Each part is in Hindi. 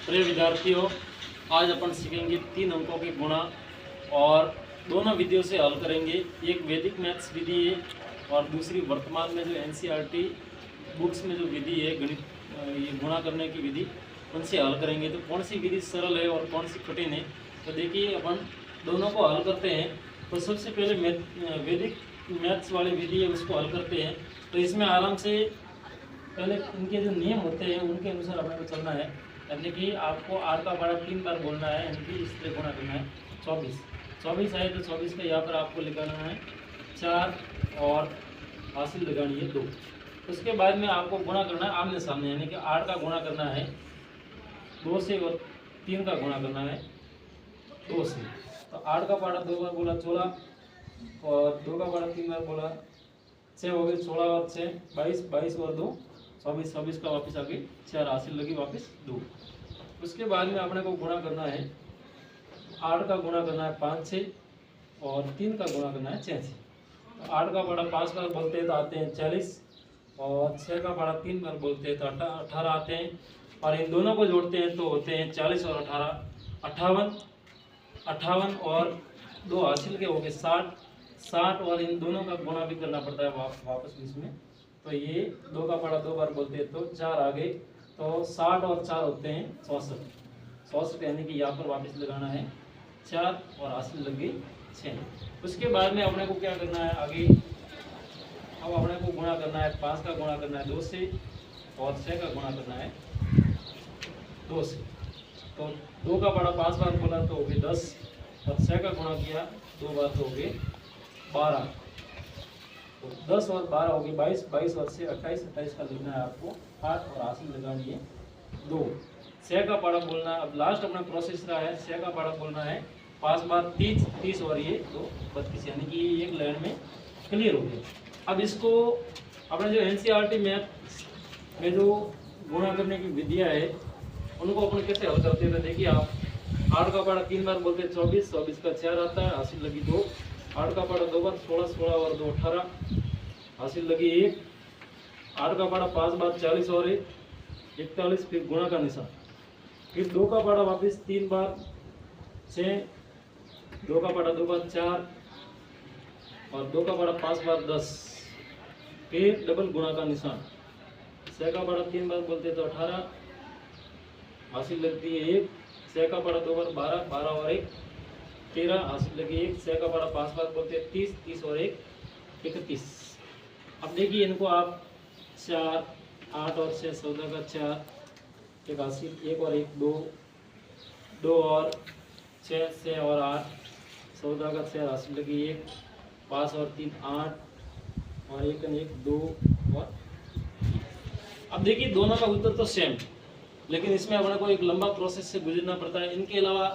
प्रिय विद्यार्थियों, आज अपन सीखेंगे 3 अंकों की गुणा और दोनों विधियों से हल करेंगे। एक वैदिक मैथ्स विधि है और दूसरी वर्तमान में जो एनसीईआरटी बुक्स में जो विधि है गणित ये गुणा करने की विधि, उनसे हल करेंगे। तो कौन सी विधि सरल है और कौन सी कठिन है, तो देखिए अपन दोनों को हल करते हैं। तो सबसे पहले वैदिक मैथ्स वाली विधि है उसको हल करते हैं। तो इसमें आराम से पहले इनके जो नियम होते हैं उनके अनुसार अपने को चलना है। यानी कि आपको आर का बड़ा 3 बार बोलना है, यानी कि इस तरह गुणा करना है। 24 आए तो 24 का यहाँ पर आपको लिखाना है 4 और हासिल लगानी है 2। उसके बाद में आपको गुणा करना है आमने सामने, यानी कि 8 का गुणा करना है 2 से और 3 का गुणा करना है 2 से। तो 8 का पारा 2 बार बोला 16 और 2 का पारा 3 बार बोला 6 हो गए, 16 और 6 22, 22 और 2 24, 24 का वापस आगे 4 हासिल लगी वापस 2। उसके बाद में अपने को गुणा करना है 8 का गुणा करना है 5 से और 3 का गुणा करना है 6 से। तो 8 का बड़ा 5 बार बोलते हैं तो आते हैं 40 और 6 का बड़ा 3 बार बोलते हैं तो 18 आते हैं और इन दोनों को जोड़ते हैं तो होते हैं 40 और 18 58 और 2 हासिल के हो गए 60 और इन दोनों का गुणा भी करना पड़ता है वापस बीच में। तो ये 2 का पड़ा 2 बार बोलते हैं तो 4 आ गए, तो 60 और 4 होते हैं 64 यानी कि यहाँ पर वापस लगाना है 4 और हासिल लग गई 6। उसके बाद में अपने को क्या करना है आगे, अब अपने को गुणा करना है 5 का गुणा करना है 2 से और 6 का गुणा करना है 2 से। तो 2 का बड़ा 5 बार बोला तो हो गए 10 और 6 का गुणा किया 2 बार तो हो गए 12। तो 10 और 12 हो गए 22, 22 और 6 28, 28 का लिखना है आपको 8 और हासिल लगानी है 2। 6 का पारा बोलना है। अब लास्ट अपना प्रोसेस रहा है 6 का पारा बोलना है 5 बार 30 और ये 2 32, यानी कि एक लाइन में क्लियर हो गया। अब इसको अपने जो एनसीईआरटी मैथ में जो गुणा करने की विधियाँ है उनको अपन कैसे हल करते हैं। तो देखिए आप 8 का पारा 3 बार बोलते हैं 24, 24 का 4 आता है हासिल लगी 2। 8 का पारा 2 बार 16, 16 और 2 18 हासिल लगी 1। 8 का पारा 5 बार 40 और 1 41, फिर गुणा का निशान। फिर 2 का पारा वापस 3 बार 6, 2 का पारा 2 बार 4 और 2 का पारा 5 बार 10, फिर डबल गुणा का निशान। 6 का पारा 3 बार बोलते तो 18 हासिल लगती है 1। 6 का पारा 2 बार 12, 12 और 1 13 हासिल लगी 1। 6 का पारा 5 बार बोलते हैं 30, 30 और 1 31। अब देखिए इनको आप 4, 8 और 6 14 का 4 एक हासिल 1 और 1 2, 2 और 6 6 और 8 14 का 6 हासिल लगी 1, 5 और 3 8 और 1 1 2 और। अब देखिए दोनों का उत्तर तो सेम, लेकिन इसमें अपने को एक लंबा प्रोसेस से गुजरना पड़ता है। इनके अलावा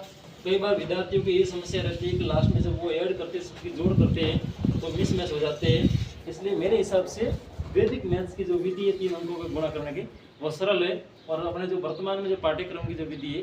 कई बार विद्यार्थियों की ये समस्या रहती है कि लास्ट में जब वो ऐड करते हैं सबकी जोड़ करते हैं तो मिसमैच हो जाते हैं। इसलिए मेरे हिसाब से वैदिक मैथ्स की जो विधि है 3 अंकों को गुणा करने की वो सरल है और अपने जो वर्तमान में जो पाठ्यक्रम की जो विधि है